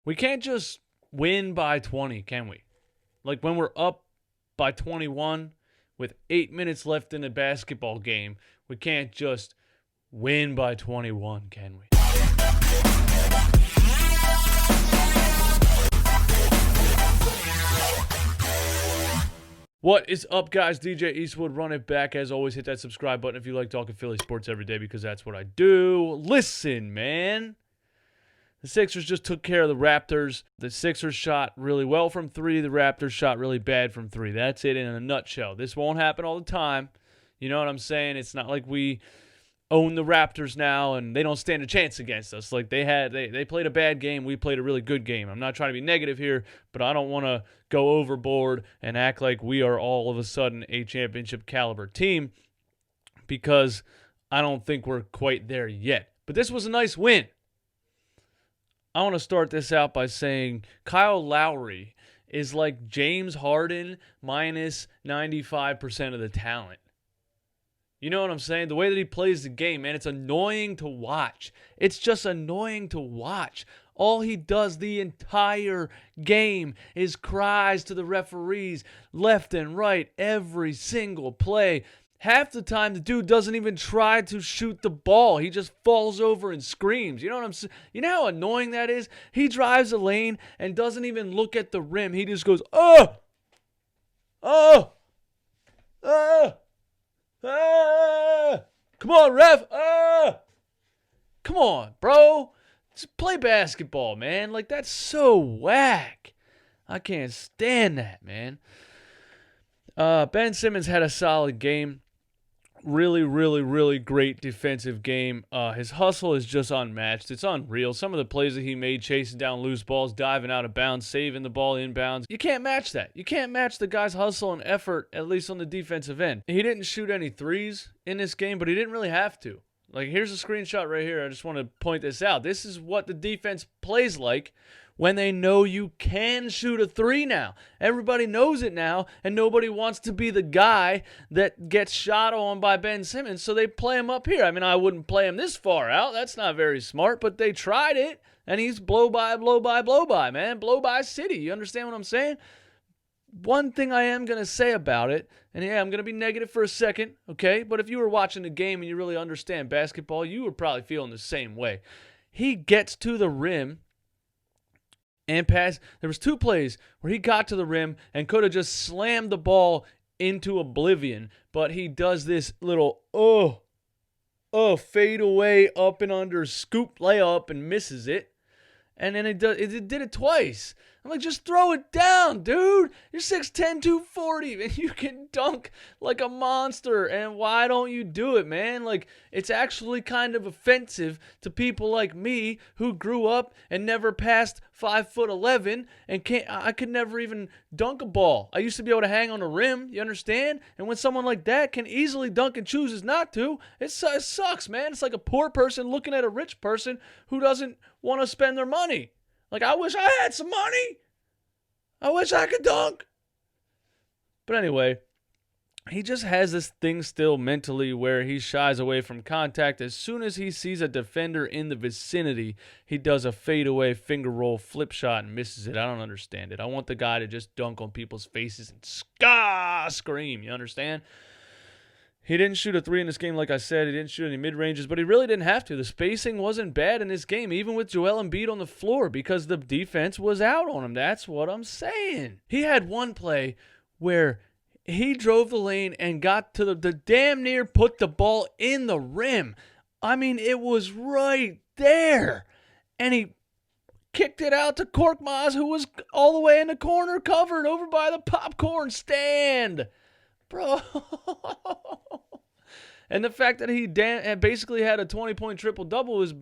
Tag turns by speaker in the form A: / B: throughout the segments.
A: We can't just win by 20, can we? Like when we're up by 21 with 8 minutes left in a basketball game, we can't just win by 21, can we? What is up, guys? DJ Eastwood, run it back. As always, hit that subscribe button if you like talking Philly sports every day, because that's what I do. Listen, man. The Sixers just took care of the Raptors. The Sixers shot really well from three. The Raptors shot really bad from three. That's it in a nutshell. This won't happen all the time. You know what I'm saying? It's not like we own the Raptors now and they don't stand a chance against us. Like they played a bad game. We played a really good game. I'm not trying to be negative here, but I don't want to go overboard and act like we are all of a sudden a championship caliber team, because I don't think we're quite there yet. But this was a nice win. I want to start this out by saying Kyle Lowry is like James Harden minus 95% of the talent. You know what I'm saying? The way that he plays the game, man, it's annoying to watch. It's just annoying to watch. All he does the entire game is cries to the referees left and right every single play. Half the time, the dude doesn't even try to shoot the ball. He just falls over and screams. You know what I'm saying? You know how annoying that is? He drives a lane and doesn't even look at the rim. He just goes, oh, oh, oh, oh. Come on, ref. Oh. Come on, bro. Just play basketball, man. Like, that's so whack. I can't stand that, man. Ben Simmons had a solid game. Really great defensive game. His hustle is just unmatched. It's unreal. Some of the plays that he made, chasing down loose balls, diving out of bounds, saving the ball inbounds. You can't match that. You can't match the guy's hustle and effort, at least on the defensive end. He didn't shoot any threes in this game, but he didn't really have to. Like, here's a screenshot right here. I just want to point this out. This is what the defense plays like when they know you can shoot a three now. Everybody knows it now, and nobody wants to be the guy that gets shot on by Ben Simmons, so they play him up here. I mean, I wouldn't play him this far out. That's not very smart, but they tried it, and he's blow by, man. Blow by city. You understand what I'm saying? One thing I am going to say about it, and yeah, I'm going to be negative for a second, okay? But if you were watching the game and you really understand basketball, you were probably feeling the same way. He gets to the rim and pass. There was two plays where he got to the rim and could have just slammed the ball into oblivion, but he does this little fade away up and under scoop layup and misses it. And then it did it twice. I'm like, just throw it down, dude. You're 6'10", 240, and you can dunk like a monster. And why don't you do it, man? Like, it's actually kind of offensive to people like me who grew up and never passed 5'11" and I could never even dunk a ball. I used to be able to hang on the rim, you understand? And when someone like that can easily dunk and chooses not to, it sucks, man. It's like a poor person looking at a rich person who doesn't want to spend their money. Like, I wish I had some money. I wish I could dunk. But anyway, he just has this thing still mentally where he shies away from contact. As soon as he sees a defender in the vicinity, he does a fadeaway finger roll flip shot and misses it. I don't understand it. I want the guy to just dunk on people's faces and scream. You understand? He didn't shoot a three in this game, like I said. He didn't shoot any mid-ranges, but he really didn't have to. The spacing wasn't bad in this game, even with Joel Embiid on the floor, because the defense was out on him. That's what I'm saying. He had one play where he drove the lane and got to the damn near put the ball in the rim. I mean, it was right there. And he kicked it out to Korkmaz, who was all the way in the corner, covered over by the popcorn stand. Bro. And the fact that he basically had a 20-point triple-double is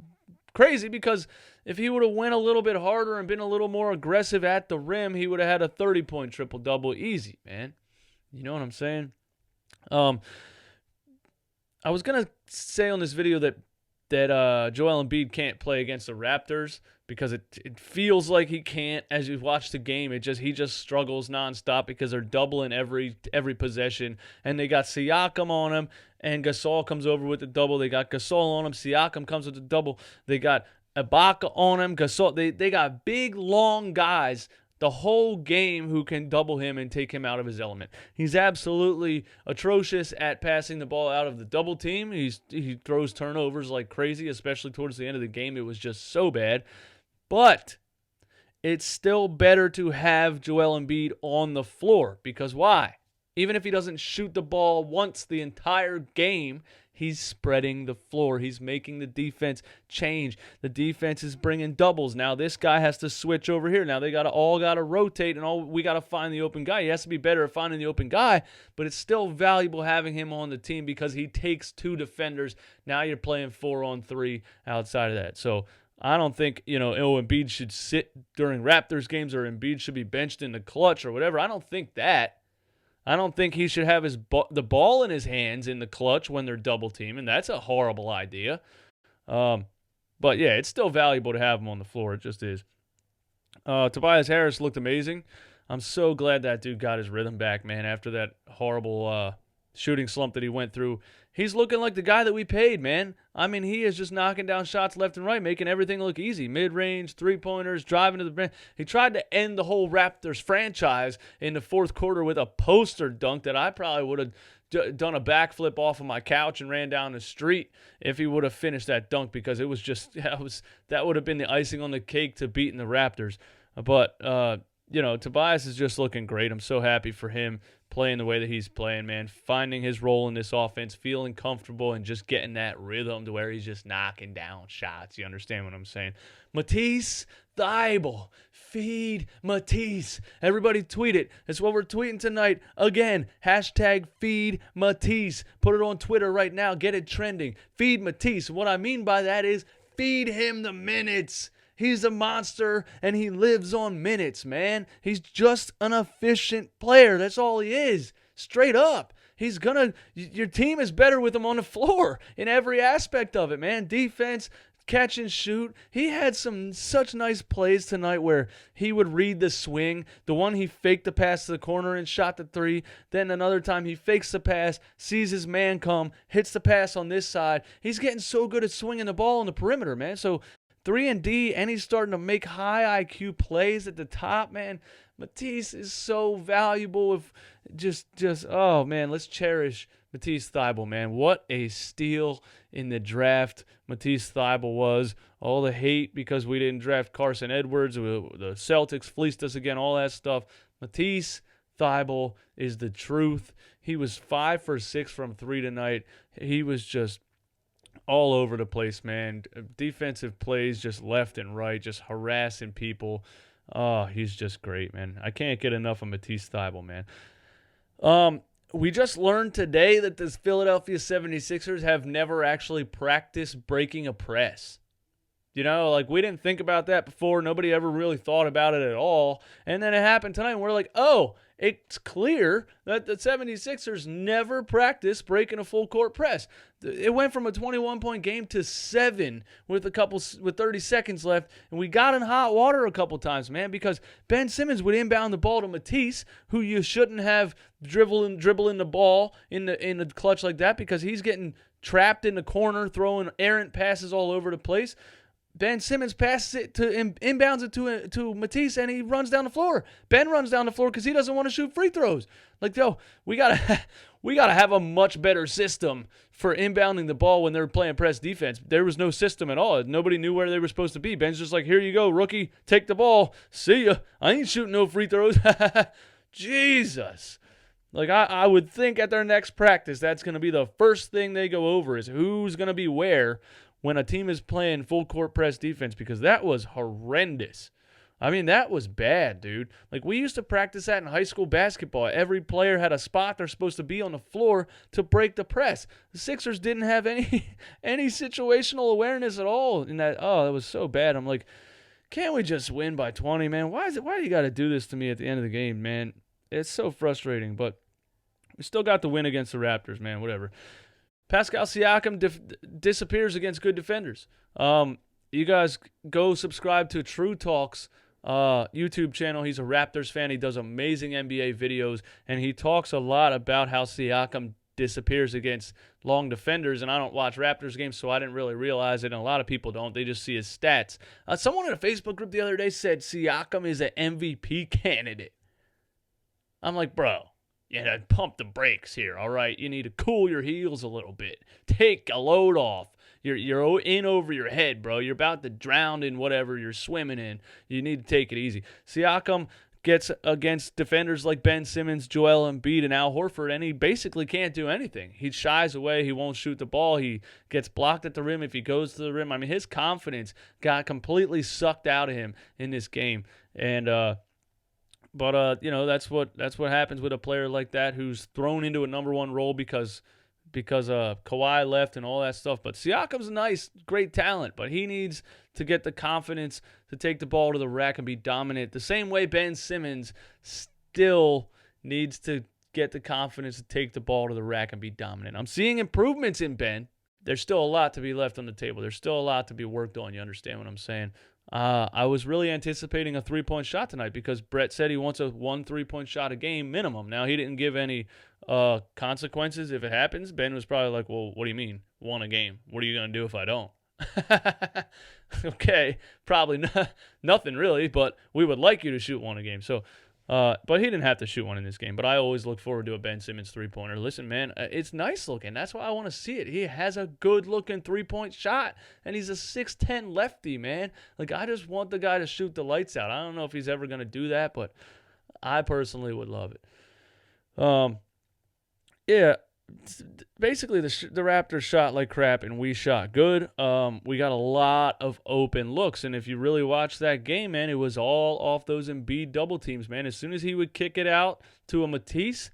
A: crazy, because if he would have went a little bit harder and been a little more aggressive at the rim, he would have had a 30-point triple-double easy, man. You know what I'm saying? I was going to say on this video that Joel Embiid can't play against the Raptors, because it feels like he can't. As you watch the game, he just struggles nonstop because they're doubling every possession, and they got Siakam on him, and Gasol comes over with the double. They got Gasol on him. Siakam comes with the double. They got Ibaka on him. Gasol. They got big, long guys the whole game who can double him and take him out of his element. He's absolutely atrocious at passing the ball out of the double team. He throws turnovers like crazy, especially towards the end of the game. It was just so bad. But it's still better to have Joel Embiid on the floor, because why? Even if he doesn't shoot the ball once the entire game, he's spreading the floor. He's making the defense change. The defense is bringing doubles. Now this guy has to switch over here. Now they all got to rotate, and we got to find the open guy. He has to be better at finding the open guy, but it's still valuable having him on the team because he takes 2 defenders. Now you're playing 4-on-3 outside of that. So I don't think, Embiid should sit during Raptors games or Embiid should be benched in the clutch or whatever. I don't think that. I don't think he should have the ball in his hands in the clutch when they're double teaming. That's a horrible idea. But yeah, it's still valuable to have him on the floor. It just is. Tobias Harris looked amazing. I'm so glad that dude got his rhythm back, man, after that horrible shooting slump that he went through. He's looking like the guy that we paid, man. I mean, he is just knocking down shots left and right, making everything look easy. Mid-range, three-pointers, driving to the rim. He tried to end the whole Raptors franchise in the fourth quarter with a poster dunk that I probably would have done a backflip off of my couch and ran down the street if he would have finished that dunk, because it was just that would have been the icing on the cake to beating the Raptors. But Tobias is just looking great. I'm so happy for him playing the way that he's playing, man. Finding his role in this offense, feeling comfortable, and just getting that rhythm to where he's just knocking down shots. You understand what I'm saying? Matisse Thybulle. Feed Matisse. Everybody tweet it. That's what we're tweeting tonight. Again, hashtag Feed Matisse. Put it on Twitter right now. Get it trending. Feed Matisse. What I mean by that is feed him the minutes. He's a monster, and he lives on minutes, man. He's just an efficient player. That's all he is. Straight up. Your team is better with him on the floor in every aspect of it, man. Defense, catch and shoot. He had such nice plays tonight where he would read the swing. The one he faked the pass to the corner and shot the 3. Then another time he fakes the pass, sees his man come, hits the pass on this side. He's getting so good at swinging the ball on the perimeter, man. So 3-and-D, and he's starting to make high IQ plays at the top, man. Matisse is so valuable. Oh, man, let's cherish Matisse Thybulle, man. What a steal in the draft Matisse Thybulle was. All the hate because we didn't draft Carson Edwards. The Celtics fleeced us again, all that stuff. Matisse Thybulle is the truth. He was 5 for 6 from 3 tonight. He was just all over the place, man. Defensive plays just left and right, just harassing people. Oh, he's just great, man. I can't get enough of Matisse Thybulle, man. We just learned today that the Philadelphia 76ers have never actually practiced breaking a press. We didn't think about that before. Nobody ever really thought about it at all. And then it happened tonight, and we're like, oh, it's clear that the 76ers never practiced breaking a full court press. It went from a 21-point game to 7 with 30 seconds left, and we got in hot water a couple times, man, because Ben Simmons would inbound the ball to Matisse, who you shouldn't have dribbling the ball in the clutch like that, because he's getting trapped in the corner, throwing errant passes all over the place. Ben Simmons passes it inbounds it to Matisse, and he runs down the floor. Ben runs down the floor because he doesn't want to shoot free throws. We gotta have a much better system for inbounding the ball when they're playing press defense. There was no system at all. Nobody knew where they were supposed to be. Ben's just like, here you go, rookie, take the ball. See ya. I ain't shooting no free throws. Jesus. I would think at their next practice, that's going to be the first thing they go over is who's going to be where when a team is playing full court press defense, because that was horrendous. I mean, that was bad, dude. We used to practice that in high school basketball. Every player had a spot they're supposed to be on the floor to break the press. The Sixers didn't have any situational awareness at all in that. Oh, that was so bad. I'm like, can't we just win by 20, man? Why do you got to do this to me at the end of the game, man? It's so frustrating, but we still got the win against the Raptors, man. Whatever. Pascal Siakam disappears against good defenders. You guys go subscribe to True Talk's YouTube channel. He's a Raptors fan. He does amazing NBA videos, and he talks a lot about how Siakam disappears against long defenders. And I don't watch Raptors games, so I didn't really realize it. And a lot of people don't. They just see his stats. Someone in a Facebook group the other day said Siakam is an MVP candidate. I'm like, bro, pump the brakes here, all right? You need to cool your heels a little bit. Take a load off. You're in over your head, bro. You're about to drown in whatever you're swimming in. You need to take it easy. Siakam gets against defenders like Ben Simmons, Joel Embiid, and Al Horford, and he basically can't do anything. He shies away. He won't shoot the ball. He gets blocked at the rim if he goes to the rim. I mean, his confidence got completely sucked out of him in this game. And that's what happens with a player like that who's thrown into a number one role because Kawhi left and all that stuff. But Siakam's a nice, great talent, but he needs to get the confidence to take the ball to the rack and be dominant. The same way Ben Simmons still needs to get the confidence to take the ball to the rack and be dominant. I'm seeing improvements in Ben. There's still a lot to be left on the table. There's still a lot to be worked on. You understand what I'm saying? I was really anticipating a three-point shot tonight because Brett said he wants a 1 3-point shot a game minimum. Now, he didn't give any consequences if it happens. Ben was probably like, well, what do you mean, 1 a game? What are you going to do if I don't? Okay, probably nothing really, but we would like you to shoot 1 a game. So, but he didn't have to shoot 1 in this game. But I always look forward to a Ben Simmons three-pointer. Listen, man, it's nice looking. That's why I want to see it. He has a good-looking three-point shot, and he's a 6'10 lefty, man. Like, I just want the guy to shoot the lights out. I don't know if he's ever going to do that, but I personally would love it. Yeah. Basically, the Raptors shot like crap, and we shot good. We got a lot of open looks, and if you really watch that game, man, it was all off those Embiid double teams, man. As soon as he would kick it out to a Matisse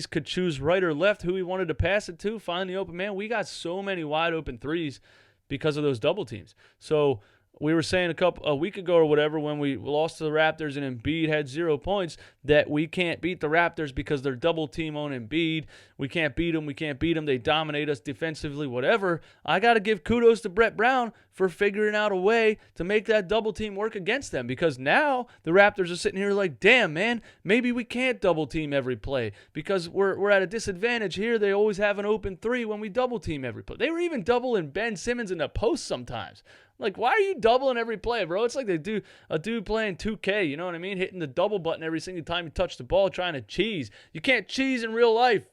A: could choose right or left who he wanted to pass it to, find the open man. We got so many wide open threes because of those double teams. So we were saying a week ago or whatever when we lost to the Raptors and Embiid had 0 points that we can't beat the Raptors because they're double team on Embiid. We can't beat them. They dominate us defensively, whatever. I got to give kudos to Brett Brown for figuring out a way to make that double team work against them because now the Raptors are sitting here like, damn, man, maybe we can't double team every play because we're at a disadvantage here. They always have an open 3 when we double team every play. They were even doubling Ben Simmons in the post sometimes. Like, why are you doubling every play, bro? It's like they do a dude playing 2K, you know what I mean? Hitting the double button every single time you touch the ball, trying to cheese. You can't cheese in real life.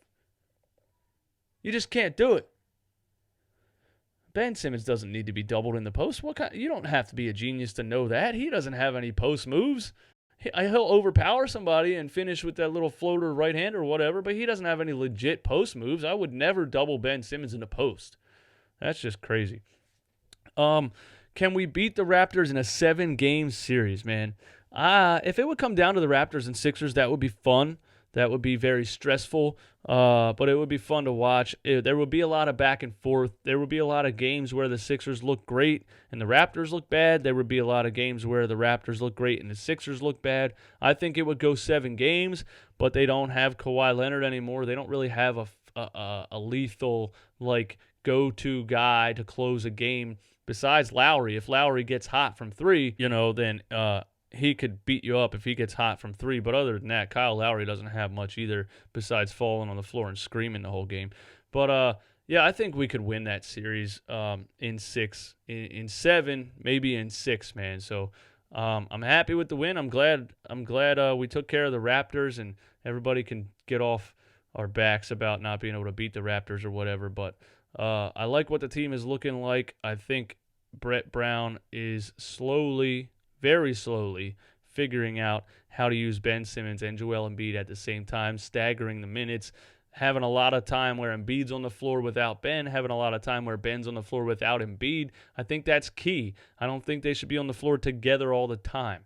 A: You just can't do it. Ben Simmons doesn't need to be doubled in the post. You don't have to be a genius to know that. He doesn't have any post moves. He'll overpower somebody and finish with that little floater right hand or whatever, but he doesn't have any legit post moves. I would never double Ben Simmons in the post. That's just crazy. Can we beat the Raptors in a 7-game series, man? If it would come down to the Raptors and Sixers, that would be fun. That would be very stressful, but it would be fun to watch. There would be a lot of back and forth. There would be a lot of games where the Sixers look great and the Raptors look bad. There would be a lot of games where the Raptors look great and the Sixers look bad. I think it would go 7 games, but they don't have Kawhi Leonard anymore. They don't really have a lethal, like, go-to guy to close a game besides Lowry. If Lowry gets hot from 3, then he could beat you up if he gets hot from 3. But other than that, Kyle Lowry doesn't have much either besides falling on the floor and screaming the whole game. But, yeah, I think we could win that series in 7, maybe in 6, man. So I'm happy with the win. I'm glad we took care of the Raptors and everybody can get off our backs about not being able to beat the Raptors or whatever. But I like what the team is looking like. I think Brett Brown is very slowly, figuring out how to use Ben Simmons and Joel Embiid at the same time, staggering the minutes, having a lot of time where Embiid's on the floor without Ben, having a lot of time where Ben's on the floor without Embiid. I think that's key. I don't think they should be on the floor together all the time.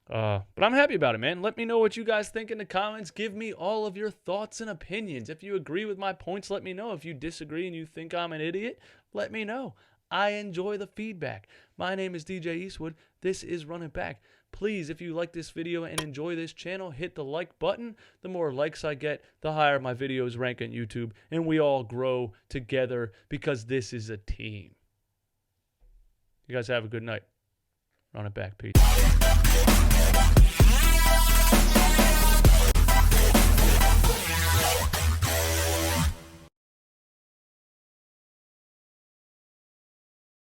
A: But I'm happy about it, man. Let me know what you guys think in the comments. Give me all of your thoughts and opinions. If you agree with my points, let me know. If you disagree and you think I'm an idiot, let me know. I enjoy the feedback. My name is DJ Eastwood. This is Run It Back. Please, if you like this video and enjoy this channel, hit the like button. The more likes I get, the higher my videos rank on YouTube, and we all grow together because this is a team. You guys have a good night. Run It Back. Peace.